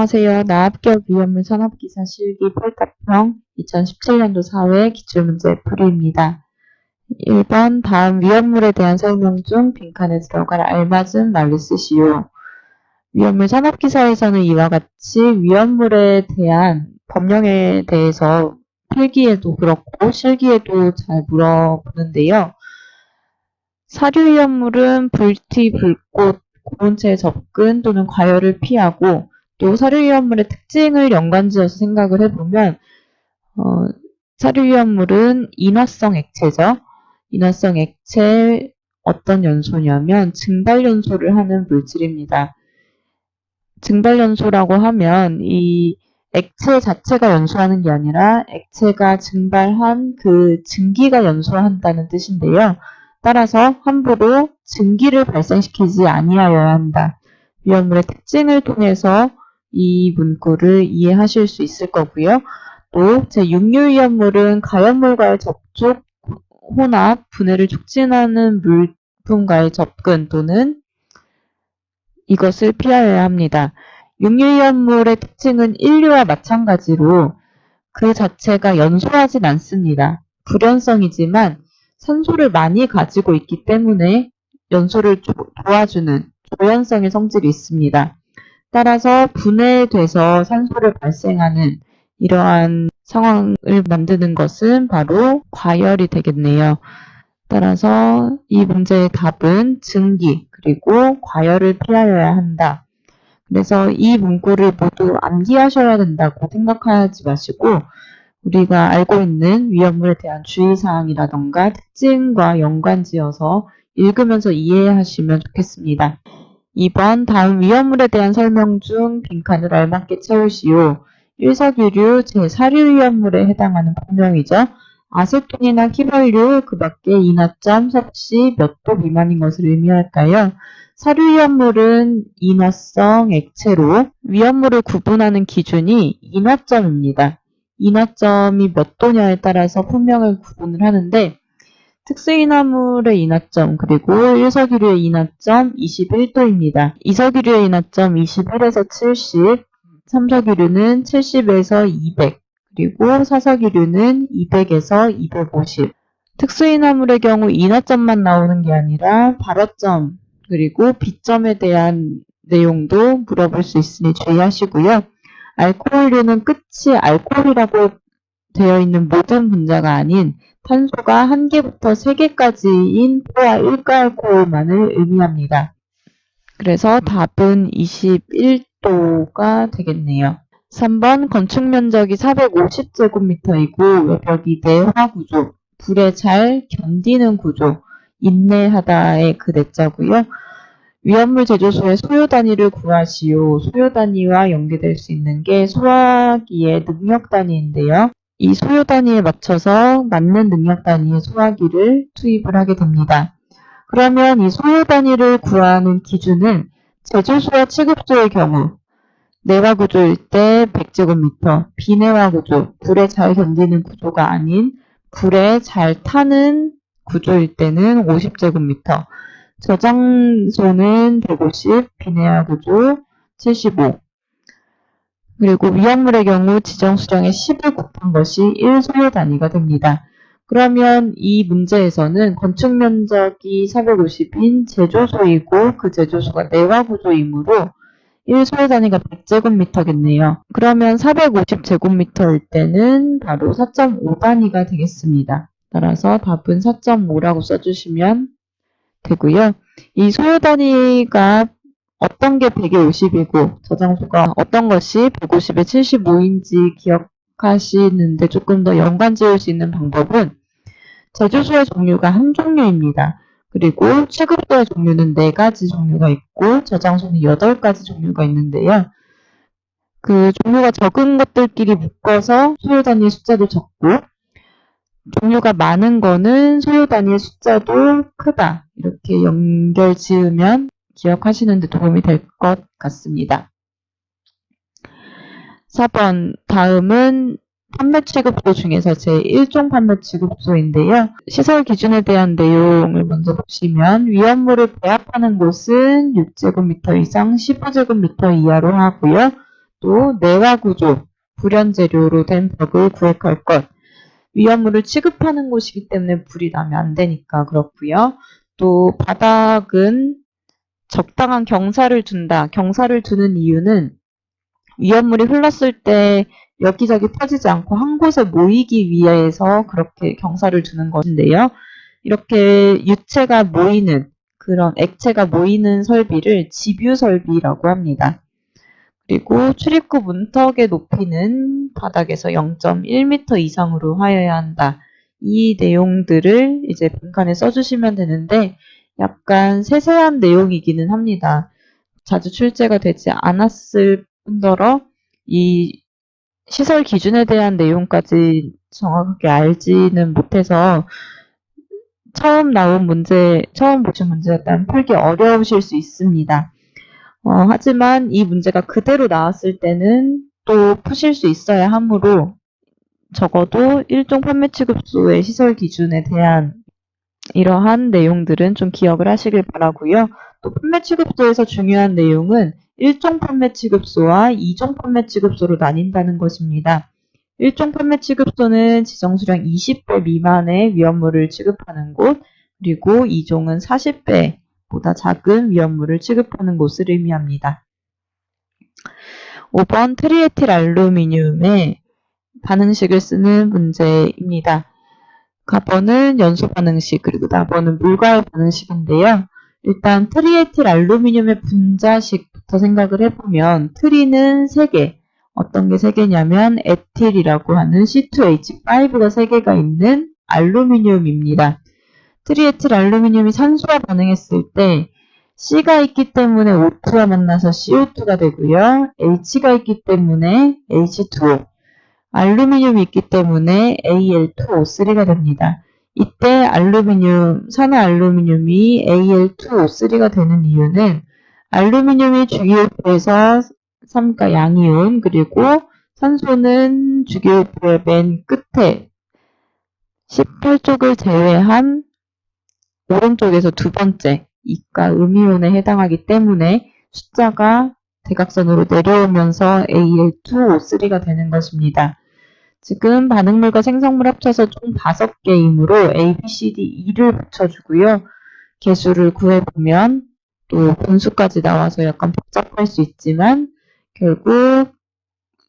안녕하세요. 나합격 위험물 산업기사 실기 8답형 2017년도 사회 기출문제 풀이입니다. 1번 다음 위험물에 대한 설명 중 빈칸에 들어갈 알맞은 말을 쓰시오. 위험물 산업기사에서는 이와 같이 위험물에 대한 법령에 대해서 필기에도 그렇고 실기에도 잘 물어보는데요. 사료위험물은 불티, 불꽃, 고온체에 접근 또는 과열을 피하고 또 사료위험물의 특징을 연관지어서 생각을 해보면 사료위험물은 인화성 액체죠. 인화성 액체 어떤 연소냐면 증발연소를 하는 물질입니다. 증발연소라고 하면 이 액체 자체가 연소하는 게 아니라 액체가 증발한 그 증기가 연소한다는 뜻인데요. 따라서 함부로 증기를 발생시키지 아니하여야 한다. 위험물의 특징을 통해서 이 문구를 이해하실 수 있을 거고요. 또 제6류 위험물은 가연물과의 접촉, 혼합, 분해를 촉진하는 물품과의 접근 또는 이것을 피하여야 합니다. 6류 위험물의 특징은 1류와 마찬가지로 그 자체가 연소하진 않습니다. 불연성이지만 산소를 많이 가지고 있기 때문에 연소를 도와주는 조연성의 성질이 있습니다. 따라서 분해돼서 산소를 발생하는 이러한 상황을 만드는 것은 바로 과열이 되겠네요. 따라서 이 문제의 답은 증기 그리고 과열을 피하여야 한다. 그래서 이 문구를 모두 암기하셔야 된다고 생각하지 마시고 우리가 알고 있는 위험물에 대한 주의사항이라던가 특징과 연관지어서 읽으면서 이해하시면 좋겠습니다. 2번 다음 위험물에 대한 설명 중 빈칸을 알맞게 채우시오. 일석이류 제4류 위험물에 해당하는 법령이죠. 아세톤이나 휘발유, 그 밖에 인화점, 섭씨 몇 도 미만인 것을 의미할까요? 사류 위험물은 인화성 액체로 위험물을 구분하는 기준이 인화점입니다. 인화점이 몇 도냐에 따라서 품명을 구분을 하는데 특수인화물의 인화점 그리고 일석이류의 인화점 21도입니다. 이석이류의 인화점 21에서 70, 삼석이류는 70에서 200, 그리고 사석이류는 200에서 250. 특수인화물의 경우 인화점만 나오는 게 아니라 발화점 그리고 비점에 대한 내용도 물어볼 수 있으니 주의하시고요. 알코올류는 끝이 알코올이라고 되어 있는 모든 분자가 아닌 탄소가 1개부터 3개까지인 포화 1가알코올만을 의미합니다. 그래서 답은 21도가 되겠네요. 3번 건축 면적이 450제곱미터이고 외벽이 내화구조, 불에 잘 견디는 구조, 인내하다의 그 내자고요. 위험물 제조소의 소요 단위를 구하시오. 소요 단위와 연계될 수 있는 게 소화기의 능력 단위인데요. 이 소요 단위에 맞춰서 맞는 능력 단위의 소화기를 투입을 하게 됩니다. 그러면 이 소요 단위를 구하는 기준은 제조소와 취급소의 경우 내화 구조일 때 100제곱미터, 비내화 구조, 불에 잘 견디는 구조가 아닌 불에 잘 타는 구조일 때는 50제곱미터, 저장소는 150, 비내화 구조 75. 그리고 위험물의 경우 지정 수량의 10을 곱한 것이 1소요 단위가 됩니다. 그러면 이 문제에서는 건축 면적이 450인 제조소이고 그 제조소가 내화 구조이므로 1소요 단위가 100제곱미터겠네요. 그러면 450제곱미터일 때는 바로 4.5 단위가 되겠습니다. 따라서 답은 4.5라고 써주시면 되고요. 이 소요 단위가 어떤 게 100에 50이고 저장소가 어떤 것이 150에 75인지 기억하시는데 조금 더 연관 지을 수 있는 방법은 제조소의 종류가 한 종류입니다. 그리고 취급소의 종류는 4가지 종류가 있고 저장소는 8가지 종류가 있는데요. 그 종류가 적은 것들끼리 묶어서 소요 단위의 숫자도 적고 종류가 많은 거는 소요 단위의 숫자도 크다. 이렇게 연결 지으면 기억하시는 데 도움이 될 것 같습니다. 4번 다음은 판매 취급소 중에서 제1종 판매 취급소인데요. 시설 기준에 대한 내용을 먼저 보시면 위험물을 배합하는 곳은 6제곱미터 이상 15제곱미터 이하로 하고요. 또 내화 구조, 불연재료로 된 벽을 구획할 것. 위험물을 취급하는 곳이기 때문에 불이 나면 안 되니까 그렇고요. 또 바닥은 적당한 경사를 둔다. 경사를 두는 이유는 위험물이 흘렀을 때 여기저기 퍼지지 않고 한 곳에 모이기 위해서 그렇게 경사를 두는 것인데요. 이렇게 유체가 모이는 그런 액체가 모이는 설비를 지뷰 설비라고 합니다. 그리고 출입구 문턱의 높이는 바닥에서 0.1m 이상으로 하여야 한다. 이 내용들을 이제 빈칸에 써주시면 되는데 약간 세세한 내용이기는 합니다. 자주 출제가 되지 않았을 뿐더러 이 시설 기준에 대한 내용까지 정확하게 알지는 못해서 처음 보신 문제였다면 풀기 어려우실 수 있습니다. 하지만 이 문제가 그대로 나왔을 때는 또 푸실 수 있어야 하므로 적어도 일종 판매 취급소의 시설 기준에 대한 이러한 내용들은 좀 기억을 하시길 바라고요. 또 판매 취급소에서 중요한 내용은 1종 판매 취급소와 2종 판매 취급소로 나뉜다는 것입니다. 1종 판매 취급소는 지정수량 20배 미만의 위험물을 취급하는 곳, 그리고 2종은 40배보다 작은 위험물을 취급하는 곳을 의미합니다. 5번 트리에틸 알루미늄의 반응식을 쓰는 문제입니다. 가번은 연소 반응식, 그리고 나번은 물과의 반응식인데요. 일단 트리에틸 알루미늄의 분자식부터 생각을 해보면 트리는 3개, 어떤 게 3개냐면 에틸이라고 하는 C2H5가 3개가 있는 알루미늄입니다. 트리에틸 알루미늄이 산소와 반응했을 때 C가 있기 때문에 O2와 만나서 CO2가 되고요. H가 있기 때문에 H2O, 알루미늄이 있기 때문에 Al2O3가 됩니다. 이때 산화알루미늄이 Al2O3가 되는 이유는 알루미늄이 주기율표에서 3가 양이온, 그리고 산소는 주기율표의 맨 끝에 18쪽을 제외한 오른쪽에서 두 번째 2가 음이온에 해당하기 때문에 숫자가 대각선으로 내려오면서 Al2O3가 되는 것입니다. 지금 반응물과 생성물 합쳐서 총 5개이므로 A, B, C, D, E를 붙여주고요. 개수를 구해보면 또 분수까지 나와서 약간 복잡할 수 있지만 결국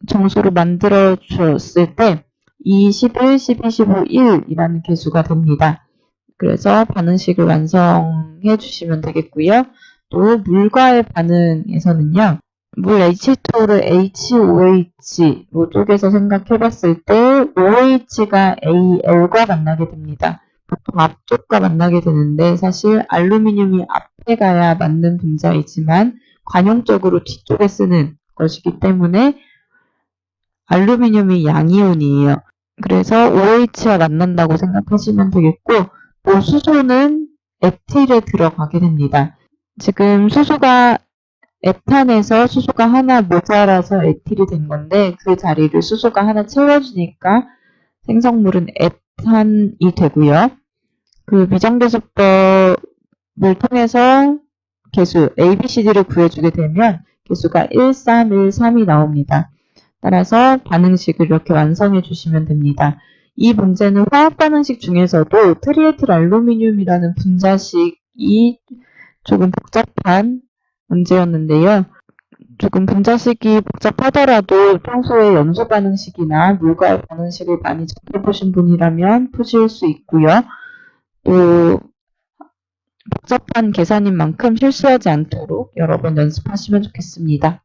정수로 만들어 줬을 때 2, 11, 12, 15, 1이라는 개수가 됩니다. 그래서 반응식을 완성해 주시면 되겠고요. 또 물과의 반응에서는요. 물 H2O를 HOH로 쪼개서 생각해 봤을 때 OH가 AL과 만나게 됩니다. 보통 앞쪽과 만나게 되는데 사실 알루미늄이 앞에 가야 맞는 분자이지만 관용적으로 뒤쪽에 쓰는 것이기 때문에 알루미늄이 양이온이에요. 그래서 OH와 만난다고 생각하시면 되겠고 또 수소는 에틸에 들어가게 됩니다. 지금 수소가 에탄에서 수소가 하나 모자라서 에틸이 된 건데 그 자리를 수소가 하나 채워주니까 생성물은 에탄이 되고요. 그 미정계수법을 통해서 개수 ABCD를 구해주게 되면 개수가 1, 3, 1, 3이 나옵니다. 따라서 반응식을 이렇게 완성해 주시면 됩니다. 이 문제는 화학 반응식 중에서도 트리에틸 알루미늄이라는 분자식이 조금 복잡한 문제였는데요. 조금 분자식이 복잡하더라도 평소에 연소 반응식이나 물과의 반응식을 많이 접해보신 분이라면 푸실 수 있고요. 또 복잡한 계산인 만큼 실수하지 않도록 여러 번 연습하시면 좋겠습니다.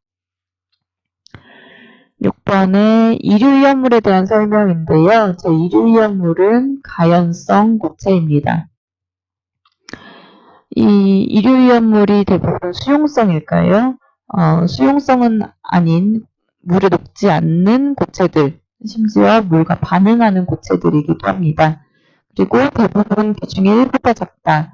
6번의 이류위험물에 대한 설명인데요. 제 이류위험물은 가연성 고체입니다. 이 이류위험물이 대부분 수용성일까요? 수용성은 아닌 물에 녹지 않는 고체들, 심지어 물과 반응하는 고체들이기도 합니다. 그리고 대부분 비중이 1보다 작다.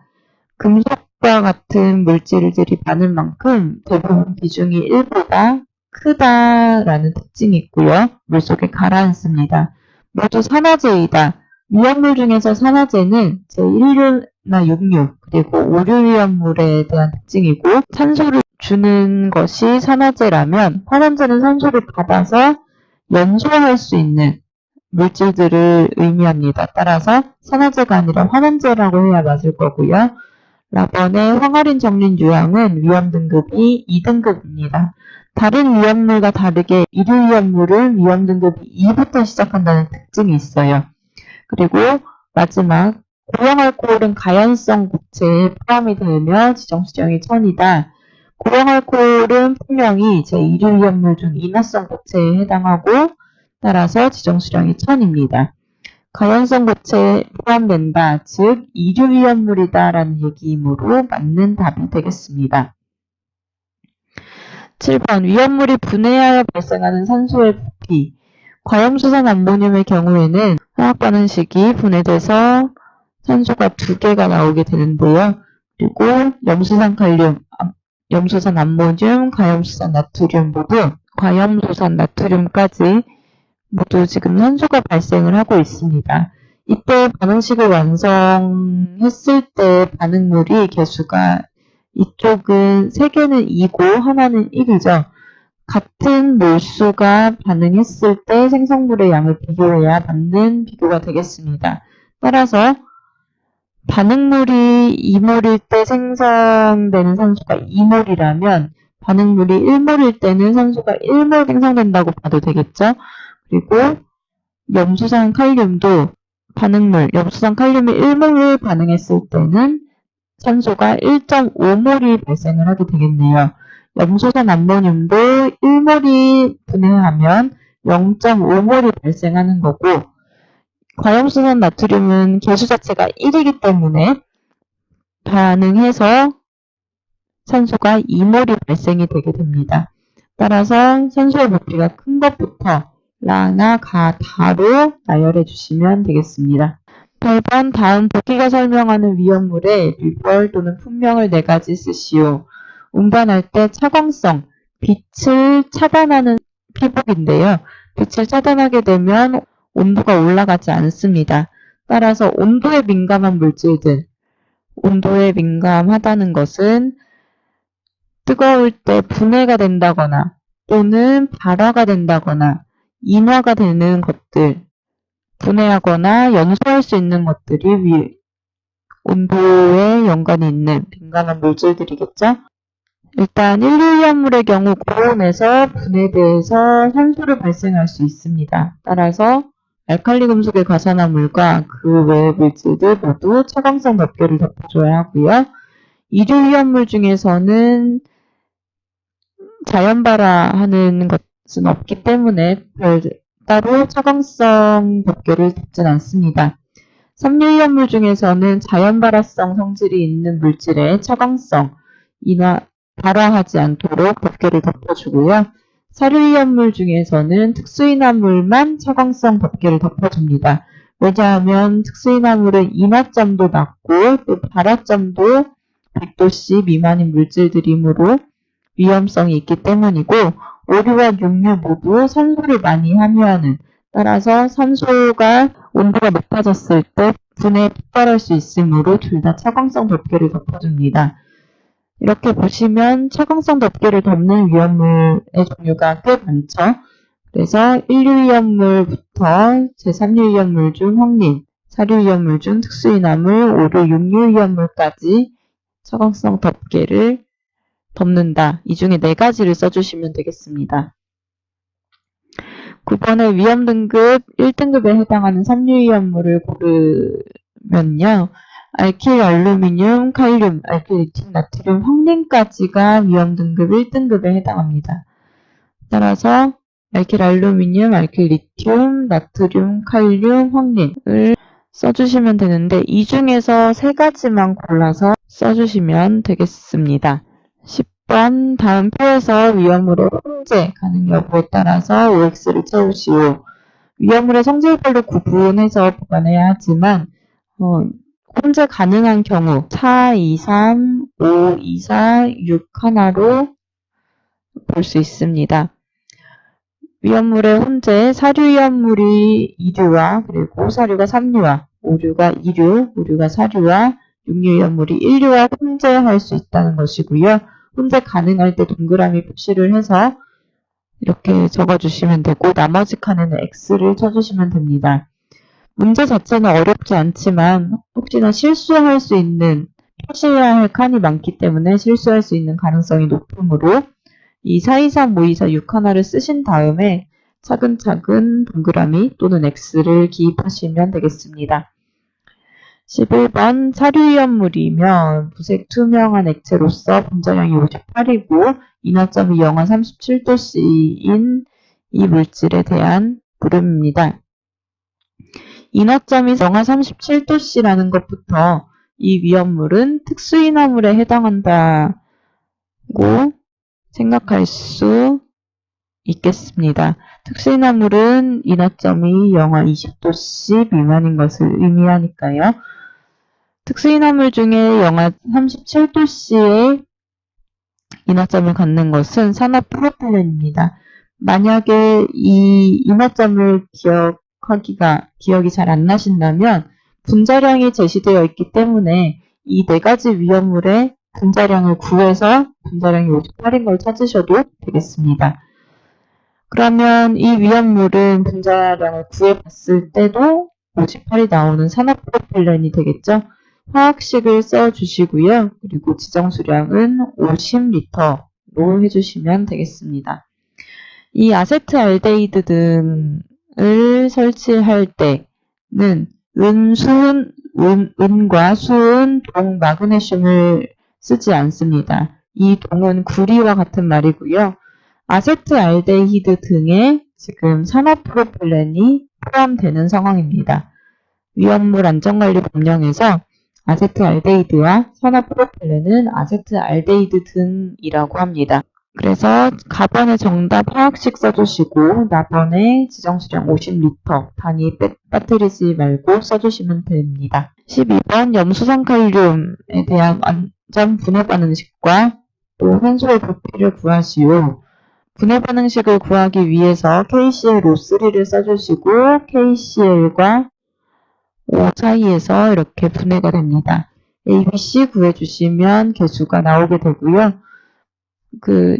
금속과 같은 물질들이 많은 만큼 대부분 비중이 1보다 크다라는 특징이 있고요. 물속에 가라앉습니다. 모두 산화제이다. 위험물 중에서 산화제는 제1류나 6류 그리고 5류 위험물에 대한 특징이고 산소를 주는 것이 산화제라면 환원제는 산소를 받아서 연소할 수 있는 물질들을 의미합니다. 따라서 산화제가 아니라 환원제라고 해야 맞을 거고요. 라번의 황화린 정린 유형은 위험 등급이 2등급입니다. 다른 위험물과 다르게 이류위험물은 위험 등급이 2부터 시작한다는 특징이 있어요. 그리고 마지막 고형알코올은 가연성 고체에 포함이 되며 지정수령이 1000이다. 고형알코올은 분명히 제2류위험물 중 인화성 고체에 해당하고 따라서 지정수령이 1000입니다. 가연성 고체에 포함된다, 즉 2류위험물이다 라는 얘기이므로 맞는 답이 되겠습니다. 7번 위험물이 분해하여 발생하는 산소의 부피. 과염수산 암모늄의 경우에는 화학 반응식이 분해돼서 산소가 2개가 나오게 되는데요. 그리고 염수산 칼륨, 염수산 암모늄, 가염수산 나트륨 모두 과염수산 나트륨까지 모두 지금 산소가 발생을 하고 있습니다. 이때 반응식을 완성했을 때 반응물이 개수가 이쪽은 3개는 2고 하나는 1이죠. 같은 몰수가 반응했을 때 생성물의 양을 비교해야 맞는 비교가 되겠습니다. 따라서 반응물이 2몰일 때 생성되는 산소가 2몰이라면 반응물이 1몰일 때는 산소가 1몰 생성된다고 봐도 되겠죠. 그리고 염수산 칼륨도 반응물, 염수산 칼륨이 1몰을 반응했을 때는 산소가 1.5몰이 발생을 하게 되겠네요. 염소산 암모늄도 1몰이 분해하면 0.5몰이 발생하는 거고 과염수산 나트륨은 개수 자체가 1이기 때문에 반응해서 산소가 2몰이 발생이 되게 됩니다. 따라서 산소의 부피가 큰 것부터 라나, 가, 다로 나열해 주시면 되겠습니다. 8번 다음 복기가 설명하는 위험물에 류벌 또는 품명을 4가지 쓰시오. 운반할 때 차광성, 빛을 차단하는 피복인데요. 빛을 차단하게 되면 온도가 올라가지 않습니다. 따라서 온도에 민감한 물질들, 온도에 민감하다는 것은 뜨거울 때 분해가 된다거나 또는 발화가 된다거나 인화가 되는 것들, 분해하거나 연소할 수 있는 것들이 온도에 연관이 있는 민감한 물질들이겠죠. 일단 1류위험물의 경우 고온에서 분해돼서 산소를 발생할 수 있습니다. 따라서 알칼리 금속의 가산화물과 그 외의 물질들 모두 차광성 덮개를 덮어줘야 하고요. 2류위험물 중에서는 자연 발화하는 것은 없기 때문에 따로 차광성 덮개를 덮진 않습니다. 3류위험물 중에서는 자연 발화성 성질이 있는 물질의 차광성, 발화하지 않도록 덮개를 덮어주고요. 4류위험물 중에서는 특수인화물만 차광성 덮개를 덮어줍니다. 왜냐하면 특수인화물은 인화점도 낮고 또 발화점도 100도씨 미만인 물질들이므로 위험성이 있기 때문이고 오류와 육류 모두 산소를 많이 함유하는, 따라서 산소가 온도가 높아졌을 때 분해에 폭발할 수 있으므로 둘 다 차광성 덮개를 덮어줍니다. 이렇게 보시면 차광성 덮개를 덮는 위험물의 종류가 꽤 많죠. 그래서 1류위험물부터 제3류위험물 중 황린, 4류위험물 중 특수인화물, 5류, 6류위험물까지 차광성 덮개를 덮는다. 이 중에 4가지를 써주시면 되겠습니다. 9번에 위험 등급 1등급에 해당하는 3류위험물을 고르면요. 알킬, 알루미늄, 칼륨, 알킬, 리튬, 나트륨, 황린까지가 위험 등급 1등급에 해당합니다. 따라서 알킬, 알루미늄, 알킬, 리튬, 나트륨, 칼륨, 황린을 써주시면 되는데 이 중에서 3가지만 골라서 써주시면 되겠습니다. 10번 다음 표에서 위험물의 혼재 가능 여부에 따라서 OX를 채우시오. 위험물의 성질별로 구분해서 보관해야 하지만 혼재 가능한 경우 4, 2, 3, 5, 2, 4, 6 하나로 볼 수 있습니다. 위험물의 혼재, 사류위험물이 2류와 그리고 사류가 3류와 5류가 2류, 5류가 4류와 6류 위험물이 1류와 혼재할 수 있다는 것이고요. 혼재 가능할 때 동그라미 표시를 해서 이렇게 적어주시면 되고 나머지 칸에는 X를 쳐주시면 됩니다. 문제 자체는 어렵지 않지만 혹시나 실수할 수 있는 표시해야 할 칸이 많기 때문에 실수할 수 있는 가능성이 높으므로 이 423, 524, 6 하나를 쓰신 다음에 차근차근 동그라미 또는 X를 기입하시면 되겠습니다. 11번 사료위험물이면 무색 투명한 액체로서 분자량이 58이고 인화점이 영하 37도씨인 이 물질에 대한 물음입니다. 인화점이 영하 37도씨라는 것부터 이 위험물은 특수인화물에 해당한다고 생각할 수 있겠습니다. 특수인화물은 인화점이 영하 20도씨 미만인 것을 의미하니까요. 특수인화물 중에 영하 37도씨의 인화점을 갖는 것은 산화 프로필렌입니다. 만약에 이 인화점을 기억이 잘 안 나신다면 분자량이 제시되어 있기 때문에 이 네 가지 위험물의 분자량을 구해서 분자량이 58인 걸 찾으셔도 되겠습니다. 그러면 이 위험물은 분자량을 구해봤을 때도 58이 나오는 산화프로필렌이 되겠죠. 화학식을 써주시고요. 그리고 지정수량은 50L로 해주시면 되겠습니다. 이 아세트알데히드 등을 설치할 때는 은과 수은, 동, 마그네슘을 쓰지 않습니다. 이 동은 구리와 같은 말이고요. 아세트알데히드 등에 지금 산화프로필렌이 포함되는 상황입니다. 위험물 안전관리 법령에서 아세트알데히드와 산화프로필렌은 아세트알데히드 등이라고 합니다. 그래서 가번에 정답 화학식 써주시고 나번에 지정수량 50L 단위 빠뜨리지 말고 써주시면 됩니다. 12번 염수산칼륨에 대한 안전 분해 반응식과 또 산소의 부피를 구하시오. 분해 반응식을 구하기 위해서 KClO3를 써주시고 KCl과 O 사이에서 이렇게 분해가 됩니다. ABC 구해주시면 개수가 나오게 되고요.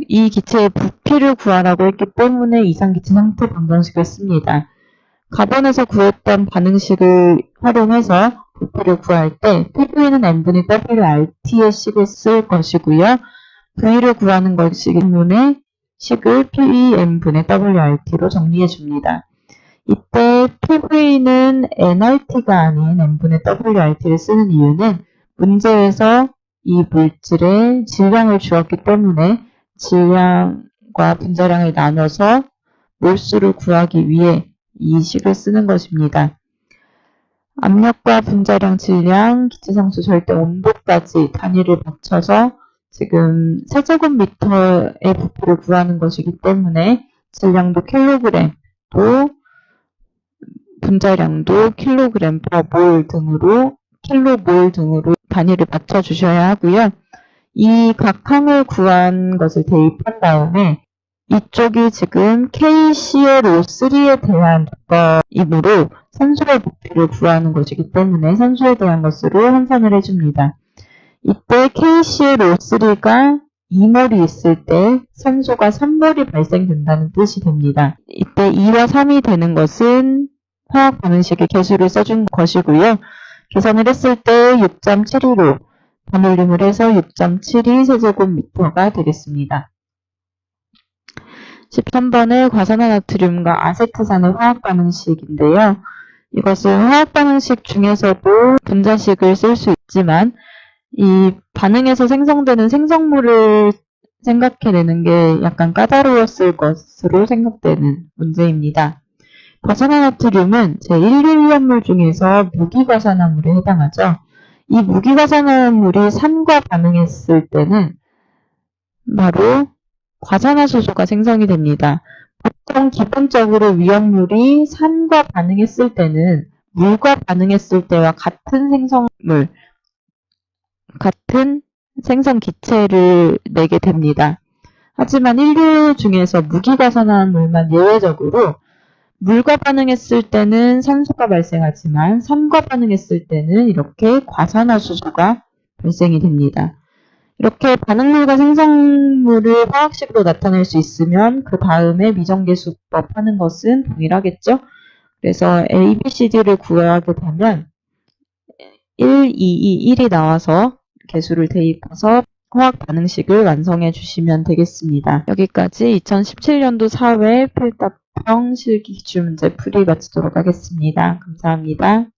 이 기체의 부피를 구하라고 했기 때문에 이상기체 상태 방정식을 씁니다. 가번에서 구했던 반응식을 활용해서 부피를 구할 때 PV는 n분의 WRT의 식을 쓸 것이고요. V를 구하는 것이기 때문에 식을 PV n분의 WRT로 정리해 줍니다. 이때 PV는 nRT가 아닌 n분의 WRT를 쓰는 이유는 문제에서 이 물질의 질량을 주었기 때문에 질량과 분자량을 나눠서 몰수를 구하기 위해 이 식을 쓰는 것입니다. 압력과 분자량, 질량, 기체상수, 절대 온도까지 단위를 맞춰서 지금 세제곱미터의 부피를 구하는 것이기 때문에 질량도 킬로그램, 또 분자량도 킬로그램 퍼몰 등으로 킬로몰 등으로 단위를 맞춰 주셔야 하고요. 이 각 항을 구한 것을 대입한 다음에 이쪽이 지금 KClO3에 대한 것이므로 산소의 부피를 구하는 것이기 때문에 산소에 대한 것으로 환산을 해줍니다. 이때 KClO3가 2몰이 있을 때 산소가 3몰이 발생된다는 뜻이 됩니다. 이때 2와 3이 되는 것은 화학 반응식의 개수를 써준 것이고요. 계산을 했을 때 6.72로 반올림을 해서 6.72 세제곱미터가 되겠습니다. 13번의 과산화나트륨과 아세트산의 화학 반응식인데요. 이것은 화학 반응식 중에서도 분자식을 쓸 수 있지만 이 반응에서 생성되는 생성물을 생각해내는 게 약간 까다로웠을 것으로 생각되는 문제입니다. 과산화나트륨은 제1유위험물 중에서 무기과산화물에 해당하죠. 이 무기과산화물이 산과 반응했을 때는 바로 과산화수소가 생성이 됩니다. 보통 기본적으로 위험물이 산과 반응했을 때는 물과 반응했을 때와 같은 생성물, 같은 생성 기체를 내게 됩니다. 하지만 인류 중에서 무기과산화물만 예외적으로 물과 반응했을 때는 산소가 발생하지만 산과 반응했을 때는 이렇게 과산화수소가 발생이 됩니다. 이렇게 반응물과 생성물을 화학식으로 나타낼 수 있으면 그 다음에 미정계수법 하는 것은 동일하겠죠? 그래서 A, B, C, D를 구하게 되면 1, 2, 2, 1이 나와서 개수를 대입해서 화학 반응식을 완성해 주시면 되겠습니다. 여기까지 2017년도 사회 필답형 실기기출문제 풀이 마치도록 하겠습니다. 감사합니다.